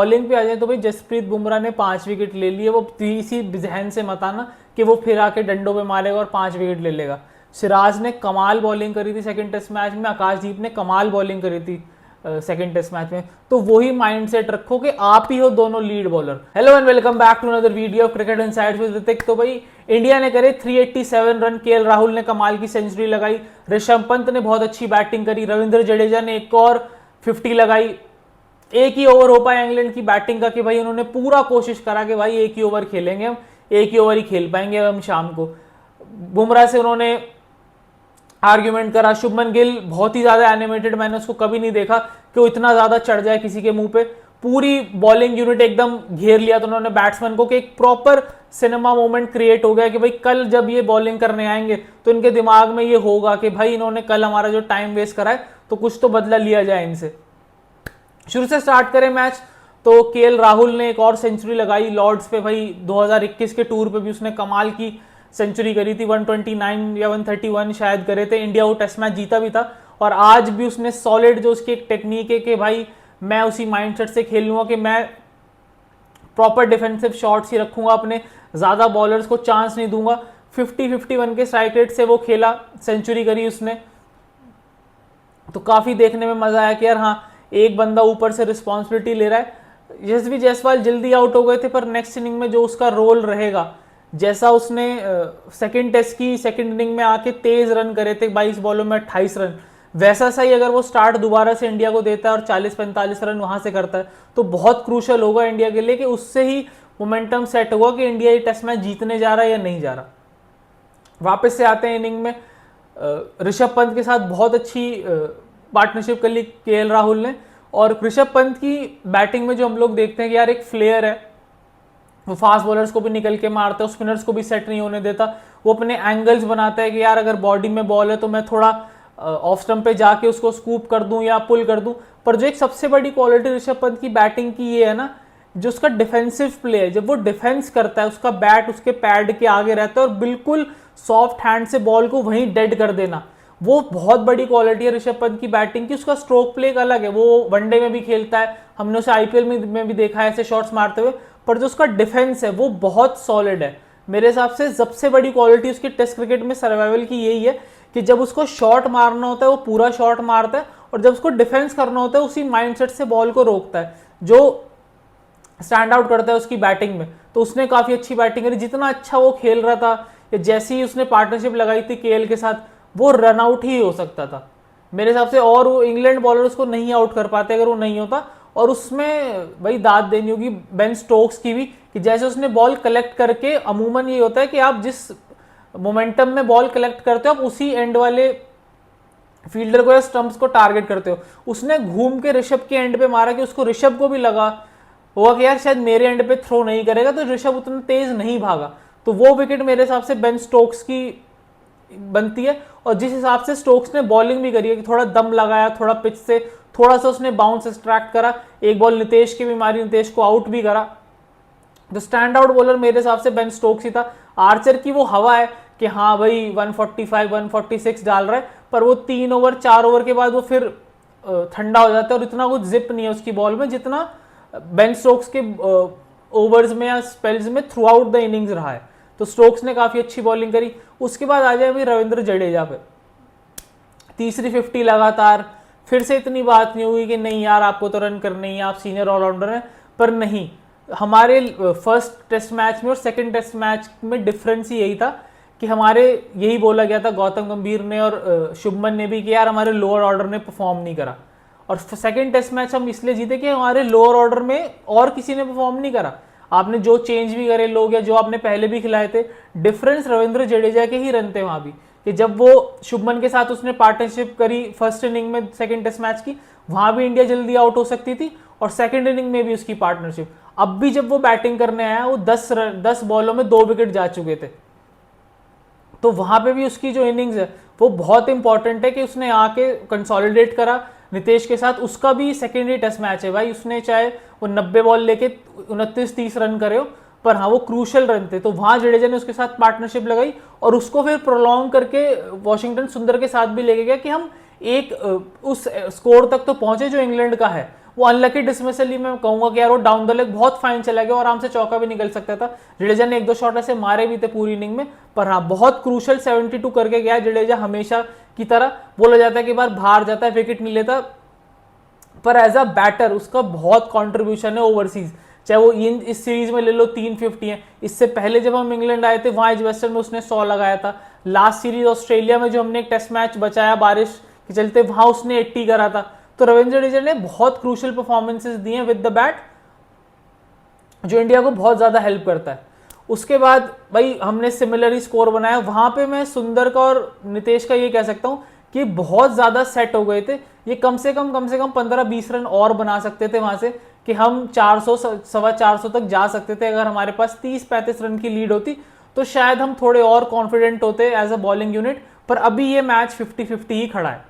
Bowling पे आ जाए तो भाई जसप्रीत बुमराह ने 5 विकेट ले लिए। वो इसी जहन से मत आना कि वो फिर आके डंडों पे मारेगा और 5 विकेट ले लेगा। सिराज ने कमाल बॉलिंग करी थी सेकंड टेस्ट मैच में, आकाशदीप ने कमाल बॉलिंग करी थी सेकंड टेस्ट मैच में। तो वही माइंडसेट रखो कि आप ही हो दोनों lead bowler. Hello and welcome back to another video of cricket insights with Hrithik. तो भाई इंडिया ने करे 387 रन, केएल राहुल ने कमाल की सेंचुरी लगाई, ऋषभ पंत ने बहुत अच्छी बैटिंग करी, रविंद्र जडेजा ने एक और 50 लगाई। एक ही ओवर हो पाया इंग्लैंड की बैटिंग का कि भाई उन्होंने पूरा कोशिश करा कि भाई एक ही ओवर खेलेंगे हम, एक ही ओवर ही खेल पाएंगे हम शाम को। बुमराह से उन्होंने आर्ग्यूमेंट करा। शुभमन गिल बहुत ही ज्यादा एनिमेटेड, मैंने उसको कभी नहीं देखा कि वो इतना ज्यादा चढ़ जाए किसी के मुंह पे। पूरी बॉलिंग यूनिट एकदम घेर लिया तो उन्होंने बैट्समैन को कि एक प्रॉपर सिनेमा मोमेंट क्रिएट हो गया कि भाई कल जब ये बॉलिंग करने आएंगे तो इनके दिमाग में ये होगा कि भाई इन्होंने कल हमारा जो टाइम वेस्ट करा है तो कुछ तो बदला लिया जाए इनसे। शुरू से स्टार्ट करें मैच तो केएल राहुल ने एक और सेंचुरी लगाई लॉर्ड्स पे। भाई 2021 के टूर पे भी उसने कमाल की सेंचुरी करी थी, 129 या 131 शायद करे थे। इंडिया वो टेस्ट मैच जीता भी था और आज भी उसने सॉलिड जो उसकी एक टेक्निक है कि भाई मैं उसी माइंडसेट से खेलूंगा कि मैं प्रॉपर डिफेंसिव शॉट्स ही रखूंगा, अपने ज्यादा बॉलर्स को चांस नहीं दूंगा। 50-51 के स्ट्राइक रेट से वो खेला, सेंचुरी करी उसने। तो काफी देखने में मजा आया कि यार हाँ, एक बंदा ऊपर से रिस्पॉन्सिबिलिटी ले रहा है। यशस्वी जायसवाल जल्दी आउट हो गए थे पर नेक्स्ट इनिंग में जो उसका रोल रहेगा, जैसा उसने सेकंड टेस्ट की सेकंड इनिंग में आके तेज रन करे थे 22 बॉलों में 28 रन, वैसा सही अगर वो स्टार्ट दोबारा से इंडिया को देता है और 40-45 रन वहां से करता है तो बहुत क्रूशल होगा इंडिया के लिए कि उससे ही मोमेंटम सेट होगा कि इंडिया ये टेस्ट मैच जीतने जा रहा है या नहीं जा रहा। वापस से आते हैं इनिंग में, ऋषभ पंत के साथ बहुत अच्छी पार्टनरशिप कर ली केएल राहुल ने। और ऋषभ पंत की बैटिंग में जो हम लोग देखते हैं कि यार एक फ्लेयर है, वो फास्ट बॉलर्स को भी निकल के मारता है, स्पिनर्स को भी सेट नहीं होने देता, वो अपने एंगल्स बनाता है कि यार अगर बॉडी में बॉल है तो मैं थोड़ा ऑफ स्टंप पे जाके उसको स्कूप कर दूं या पुल कर दूं। पर जो एक सबसे बड़ी क्वालिटी ऋषभ पंत की बैटिंग की ये है ना, जो उसका डिफेंसिव प्ले है, जब वो डिफेंस करता है उसका बैट उसके पैड के आगे रहता है और बिल्कुल सॉफ्ट हैंड से बॉल को वहीं डेड कर देना, वो बहुत बड़ी क्वालिटी है ऋषभ पंत की बैटिंग की। उसका स्ट्रोक प्ले एक अलग है, वो वनडे में भी खेलता है, हमने उसे आईपीएल में भी देखा है ऐसे शॉट्स मारते हुए, पर जो उसका डिफेंस है वो बहुत सॉलिड है। मेरे हिसाब से सबसे बड़ी क्वालिटी उसकी टेस्ट क्रिकेट में सर्वाइवल की यही है कि जब उसको शॉट मारना होता है वो पूरा शॉट मारता है और जब उसको डिफेंस करना होता है उसी माइंडसेट से बॉल को रोकता है, जो स्टैंड आउट करता है उसकी बैटिंग में। तो उसने काफी अच्छी बैटिंग करी, जितना अच्छा वो खेल रहा था या जैसे ही उसने पार्टनरशिप लगाई थी केएल के साथ, वो रन आउट ही हो सकता था मेरे हिसाब से। और वो इंग्लैंड बॉलर उसको नहीं आउट कर पाते अगर वो नहीं होता। और उसमें भाई दाद देनी होगी बेन स्टोक्स की भी कि जैसे उसने बॉल कलेक्ट करके, अमूमन ये होता है कि आप जिस मोमेंटम में बॉल कलेक्ट करते हो आप उसी एंड वाले फील्डर को या स्टंप्स को टारगेट करते हो, उसने घूम के ऋषभ के एंड पे मारा कि उसको ऋषभ को भी लगा होगा कि यार शायद मेरे एंड पे थ्रो नहीं करेगा, तो ऋषभ उतना तेज नहीं भागा। तो वो विकेट मेरे हिसाब से बेन स्टोक्स की बनती है। और जिस हिसाब से स्टोक्स ने बॉलिंग भी करी है कि थोड़ा दम लगाया, थोड़ा पिच से थोड़ा सा उसने बाउंस एक्सट्रैक्ट करा, एक बॉल नितेश की भी मारी, नितेश को आउट भी करा। तो स्टैंड आउट बॉलर मेरे हिसाब से बेन स्टोक्स ही था। आर्चर की वो हवा है कि हाँ भाई 145-146 डाल रहा है, पर वो 3 ओवर 4 ओवर के बाद वो फिर ठंडा हो जाता है और इतना कुछ जिप नहीं है उसकी बॉल में जितना बेन स्टोक्स के ओवर्स में या स्पेल्स में थ्रू आउट द इनिंग्स रहा है। तो स्टोक्स ने काफी अच्छी बॉलिंग करी। उसके बाद आ जाए भाई रविंद्र जडेजा पे, तीसरी 50 लगातार। फिर से इतनी बात नहीं हुई कि नहीं यार आपको तो रन करने ही, आप सीनियर ऑलराउंडर हैं, पर नहीं, हमारे फर्स्ट टेस्ट मैच में और सेकंड टेस्ट मैच में डिफरेंस ही यही था कि हमारे यही बोला गया था गौतम गंभीर ने और शुभमन ने भी कि यार हमारे लोअर ऑर्डर ने परफॉर्म नहीं करा। और सेकंड टेस्ट मैच हम इसलिए जीते कि हमारे लोअर ऑर्डर में और किसी ने परफॉर्म नहीं करा। आपने जो चेंज भी करे लोग या जो आपने पहले भी खिलाए थे, डिफरेंस रविंद्र जडेजा के ही रन थे वहां भी, कि जब वो शुभमन के साथ उसने पार्टनरशिप करी फर्स्ट इनिंग में सेकंड टेस्ट मैच की, वहां भी इंडिया जल्दी आउट हो सकती थी और सेकंड इनिंग में भी उसकी पार्टनरशिप। अब भी जब वो बैटिंग करने आया वो 10 बॉलों में 2 विकेट जा चुके थे, तो वहां पे भी उसकी जो इनिंग्स है वो बहुत इंपॉर्टेंट है कि उसने आके कंसोलिडेट करा नितेश के साथ। उसका भी सेकेंडरी टेस्ट मैच है भाई, उसने चाहे वो 90 बॉल लेके 29-30 रन करे हो, पर हाँ वो क्रूशल रन थे। तो वहां जडेजा ने उसके साथ पार्टनरशिप लगाई और उसको फिर प्रोलॉन्ग करके वॉशिंगटन सुंदर के साथ भी लेके गया कि हम एक उस स्कोर तक तो पहुंचे जो इंग्लैंड का है। वो अनलकी डिसमिसल ही मैं कहूंगा कि यार वो डाउन द लेग बहुत फाइन चला गया और आराम से चौका भी निकल सकता था। जडेजा ने 1-2 शॉट ऐसे मारे भी थे पूरी इनिंग में, पर हाँ बहुत क्रूशल 72 करके गया जडेजा। हमेशा की तरह बोला जाता है कि बार बाहर जाता है, विकेट नहीं लेता, पर एज अ बैटर उसका बहुत कंट्रीब्यूशन है ओवरसीज। चाहे वो इस सीरीज में ले लो 350 है, इससे पहले जब हम इंग्लैंड आए थे वहां एजवेस्टन में उसने 100 लगाया था। लास्ट सीरीज ऑस्ट्रेलिया में जो हमने एक टेस्ट मैच बचाया बारिश के चलते, वहां उसने 80 करा था। तो रविंद्र जडेजा ने बहुत क्रूशल परफॉर्मेंसेस दिए हैं विद द बैट, जो इंडिया को बहुत ज्यादा हेल्प करता है। उसके बाद भाई हमने सिमिलर स्कोर बनाया, वहां पे मैं सुंदर का और नितेश का ये कह सकता हूं कि बहुत ज्यादा सेट हो गए थे। ये कम से कम 15-20 रन और बना सकते थे वहां से, कि हम 400 450 तक जा सकते थे। अगर हमारे पास 30-35 रन की लीड होती तो शायद हम थोड़े और कॉन्फिडेंट होते एज अ बॉलिंग यूनिट। पर अभी ये मैच 50-50 ही खड़ा है।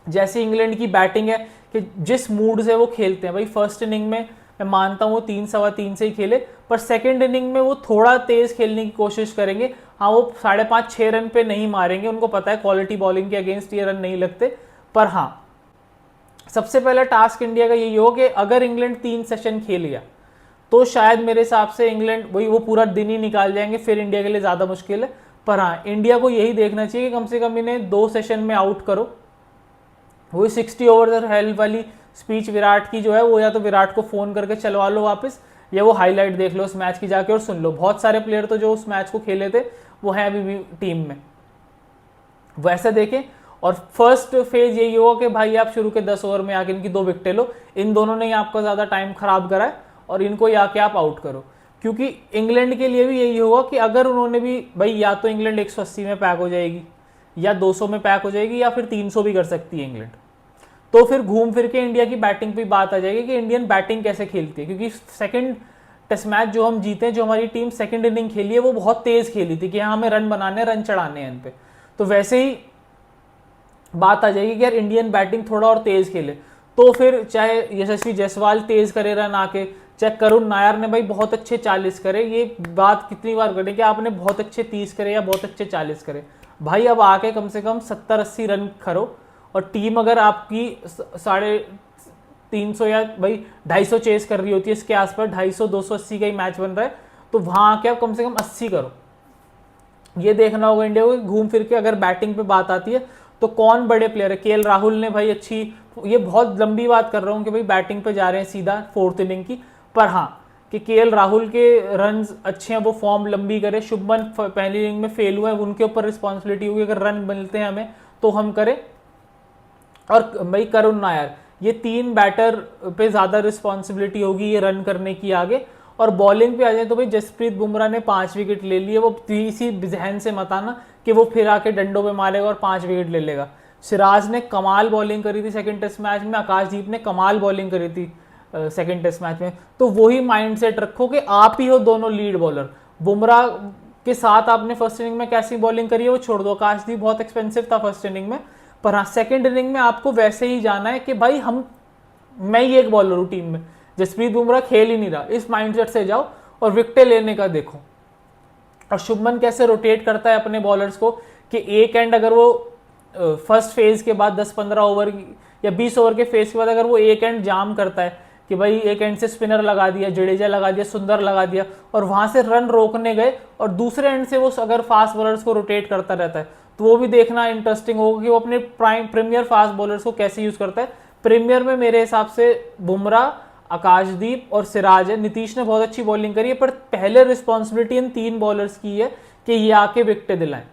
जैसे इंग्लैंड की बैटिंग है कि जिस मूड से वो खेलते हैं भाई, फर्स्ट इनिंग में मैं मानता हूँ वो 3-3.25 से ही खेले, पर सेकंड इनिंग में वो थोड़ा तेज खेलने की कोशिश करेंगे। हाँ वो 5.5-6 रन पे नहीं मारेंगे, उनको पता है क्वालिटी बॉलिंग के अगेंस्ट ये रन नहीं लगते। पर हाँ सबसे पहला टास्क इंडिया का यही हो कि अगर इंग्लैंड 3 सेशन खेल गया तो शायद मेरे हिसाब से इंग्लैंड वही वो पूरा दिन ही निकाल जाएंगे, फिर इंडिया के लिए ज़्यादा मुश्किल है। पर हाँ इंडिया को यही देखना चाहिए कि कम से कम इन्हें 2 सेशन में आउट करो। वही 60 ओवर हेल्प वाली स्पीच विराट की जो है, वो या तो विराट को फ़ोन करके चलवा लो वापस, या वो हाईलाइट देख लो उस मैच की जाके और सुन लो। बहुत सारे प्लेयर तो जो उस मैच को खेले थे वो हैं अभी भी टीम में, वैसे देखें। और फर्स्ट फेज यही होगा कि भाई आप शुरू के 10 ओवर में आके इनकी 2 विकेटें लो। इन दोनों ने आपका ज़्यादा टाइम खराब करा है और इनको ही आके आप आउट करो। क्योंकि इंग्लैंड के लिए भी यही होगा कि अगर उन्होंने भी भाई, या तो इंग्लैंड 180 में पैक हो जाएगी या 200 में पैक हो जाएगी या फिर 300 भी कर सकती है इंग्लैंड, तो फिर घूम फिर के इंडिया की बैटिंग पे बात आ जाएगी कि इंडियन बैटिंग कैसे खेलती है। क्योंकि सेकंड टेस्ट मैच जो हम जीते हैं, जो हमारी टीम सेकंड इनिंग खेली है, वो बहुत तेज खेली थी कि हाँ हमें रन बनाने, रन चढ़ाने हैं इन पे। तो वैसे ही बात आ जाएगी कि यार इंडियन बैटिंग थोड़ा और तेज खेले, तो फिर चाहे यशस्वी जायसवाल तेज करे रन आके, चाहे करुण नायर ने भाई बहुत अच्छे 40 करे, ये बात कितनी बार करें कि आपने बहुत अच्छे 30 करे या बहुत अच्छे 40 करे, भाई अब आके कम से कम 70-80 रन करो। और टीम अगर आपकी 350 या भाई 250 चेस कर रही होती है, इसके आसपास 250-280 का ही मैच बन रहा है, तो वहां आके आप कम से कम 80 करो। ये देखना होगा इंडिया को। घूम फिर के अगर बैटिंग पे बात आती है तो कौन बड़े प्लेयर है। केएल राहुल ने भाई अच्छी, ये बहुत लंबी बात कर रहा हूँ कि भाई बैटिंग पे जा रहे हैं सीधा 4th इनिंग की, पर हाँ कि केएल राहुल के रन्स अच्छे हैं, वो फॉर्म लंबी करे। शुभमन पहली इनिंग में फेल हुए हैं, उनके ऊपर रिस्पॉन्सिबिलिटी होगी, अगर रन मिलते हैं हमें तो हम करें। और भाई करुण नायर, ये 3 बैटर पे ज्यादा रिस्पॉन्सिबिलिटी होगी ये रन करने की आगे। और बॉलिंग पे आ जाए तो भाई जसप्रीत बुमराह ने 5 विकेट ले लिए, वो इसी जहन से मत आना कि वो फिर आके डंडों पे मारेगा और 5 विकेट ले लेगा। सिराज ने कमाल बॉलिंग करी थी सेकंड टेस्ट मैच में, आकाशदीप ने कमाल बॉलिंग करी थी सेकंड टेस्ट मैच में। तो वही माइंडसेट रखो कि आप ही हो दोनों लीड बॉलर। बुमराह के साथ आपने फर्स्ट इनिंग में कैसी बॉलिंग करी है वो छोड़ दो, आकाशदीप बहुत एक्सपेंसिव था फर्स्ट इनिंग में, पर हाँ सेकंड इनिंग में आपको वैसे ही जाना है कि भाई मैं ही एक बॉलर हूँ टीम में, जसप्रीत बुमराह खेल ही नहीं रहा, इस माइंडसेट से जाओ और विकेटें लेने का देखो। और शुभमन कैसे रोटेट करता है अपने बॉलर्स को कि एक एंड अगर वो फर्स्ट फेज के बाद 10-15 ओवर या 20 ओवर के फेज के बाद अगर वो एक एंड जाम करता है कि भाई एक एंड से स्पिनर लगा दिया, जडेजा लगा दिया, सुंदर लगा दिया और वहां से रन रोकने गए, और दूसरे एंड से वो अगर फास्ट बॉलर्स को रोटेट करता रहता है, तो वो भी देखना इंटरेस्टिंग होगा कि वो अपने प्रीमियर फास्ट बॉलर्स को कैसे यूज करता है। प्रीमियर में मेरे हिसाब से बुमराह, आकाशदीप और सिराज है। नीतीश ने बहुत अच्छी बॉलिंग करी है, पर पहले रिस्पॉन्सिबिलिटी इन 3 बॉलर्स की है कि ये आके विकेटें दिलाएं,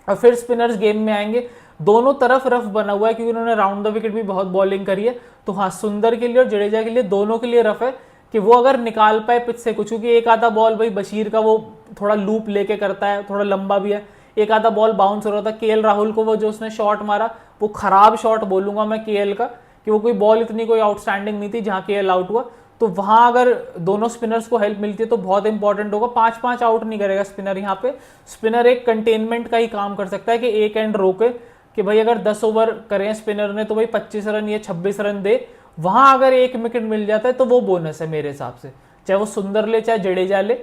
और फिर स्पिनर्स गेम में आएंगे। दोनों तरफ रफ बना हुआ है क्योंकि उन्होंने राउंड द विकेट भी बहुत बॉलिंग करी है। तो हाँ सुंदर के लिए और जडेजा के लिए दोनों के लिए रफ है कि वो अगर निकाल पाए पिच से कुछ, क्योंकि एक आधा बॉल भाई बशीर का वो थोड़ा लूप लेके करता है, थोड़ा लंबा भी है, एक आधा बॉल बाउंस हो रहा था। केएल राहुल को वो जो उसने शॉट मारा वो खराब शॉट बोलूंगा मैं केएल का, कि वो कोई बॉल इतनी कोई आउटस्टैंडिंग नहीं थी जहां केएल आउट हुआ। तो वहां अगर दोनों स्पिनर्स को हेल्प मिलती है तो बहुत इंपॉर्टेंट होगा। 5-5 आउट नहीं करेगा स्पिनर यहाँ पे, स्पिनर एक कंटेनमेंट का ही काम कर सकता है कि एक एंड रोके कि भाई अगर 10 ओवर करें स्पिनर ने तो भाई 25 रन या 26 रन दे, वहां अगर एक विकेट मिल जाता है तो वो बोनस है मेरे हिसाब से, चाहे वो सुंदर ले चाहे जडेजा ले,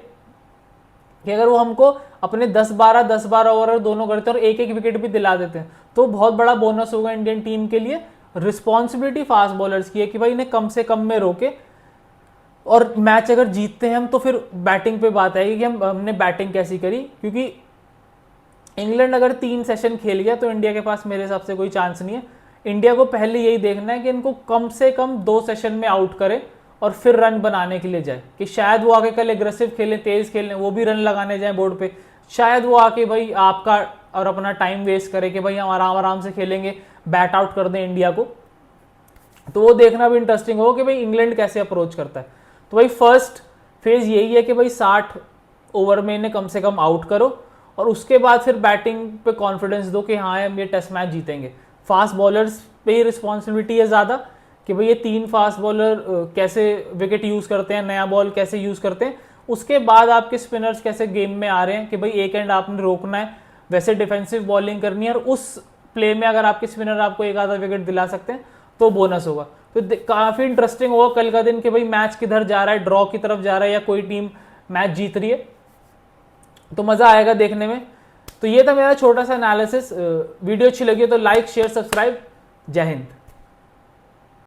कि अगर वो हमको अपने 10-12 ओवर दोनों करते हैं और एक एक विकेट भी दिला देते हैं तो बहुत बड़ा बोनस होगा इंडियन टीम के लिए। रिस्पॉन्सिबिलिटी फास्ट बॉलर्स की है कि भाई इन्हें कम से कम में रोके, और मैच अगर जीतते हैं हम तो फिर बैटिंग पे बात आएगी कि हमने बैटिंग कैसी करी, क्योंकि इंग्लैंड अगर 3 सेशन खेल गया तो इंडिया के पास मेरे हिसाब से कोई चांस नहीं है। इंडिया को पहले यही देखना है कि इनको कम से कम 2 सेशन में आउट करे और फिर रन बनाने के लिए जाए, कि शायद वो आके कल एग्रेसिव खेलें, तेज खेलें, वो भी रन लगाने जाए बोर्ड पे, शायद वो आके भाई आपका और अपना टाइम वेस्ट करे कि भाई हम आराम आराम से खेलेंगे, बैट आउट कर दें इंडिया को। तो वो देखना भी इंटरेस्टिंग हो कि भाई इंग्लैंड कैसे अप्रोच करता है। तो भाई फर्स्ट फेज यही है कि भाई 60 ओवर में इन्हें कम से कम आउट करो, और उसके बाद फिर बैटिंग पे कॉन्फिडेंस दो कि हाँ हम ये टेस्ट मैच जीतेंगे। फास्ट बॉलर्स पे ही रिस्पॉन्सिबिलिटी है ज़्यादा कि भाई ये 3 फास्ट बॉलर कैसे विकेट यूज़ करते हैं, नया बॉल कैसे यूज़ करते हैं, उसके बाद आपके स्पिनर्स कैसे गेम में आ रहे हैं कि भाई एक एंड आपने रोकना है, वैसे डिफेंसिव बॉलिंग करनी है, और उस प्ले में अगर आपके स्पिनर आपको एक आधा विकेट दिला सकते हैं तो बोनस होगा। तो काफ़ी इंटरेस्टिंग होगा कल का दिन कि भाई मैच किधर जा रहा है, ड्रॉ की तरफ जा रहा है या कोई टीम मैच जीत रही है, तो मज़ा आएगा देखने में। तो ये था मेरा छोटा सा एनालिसिस। वीडियो अच्छी लगी तो लाइक शेयर सब्सक्राइब। जय हिंद।